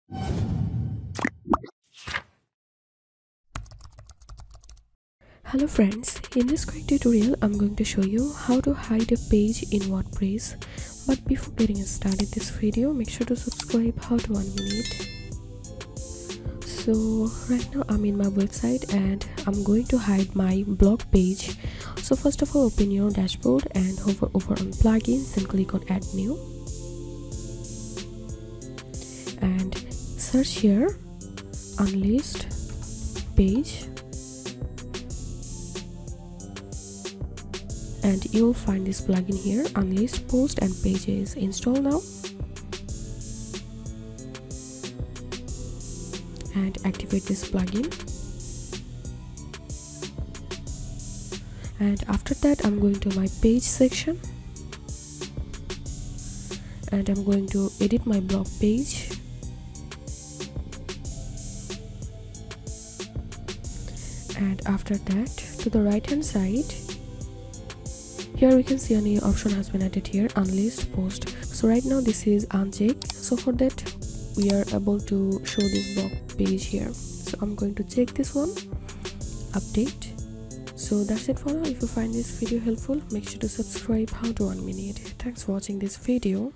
Hello friends, in this quick tutorial I'm going to show you how to hide a page in WordPress. But before getting started this video, make sure to subscribe. How to 1 minute. So right now I'm in my website and I'm going to hide my blog page. So first of all, open your dashboard and hover over on plugins and click on add new and search here unlist page, and you'll find this plugin here, unlist post and pages. Install now and activate this plugin. And after that I'm going to my page section and I'm going to edit my blog page. And after that, to the right hand side, here we can see a new option has been added here, unlist post. So right now this is unchecked, so for that we are able to show this blog page here. So I'm going to check this one, update. So that's it for now. If you find this video helpful, make sure to subscribe. How to 1 minute. Thanks for watching this video.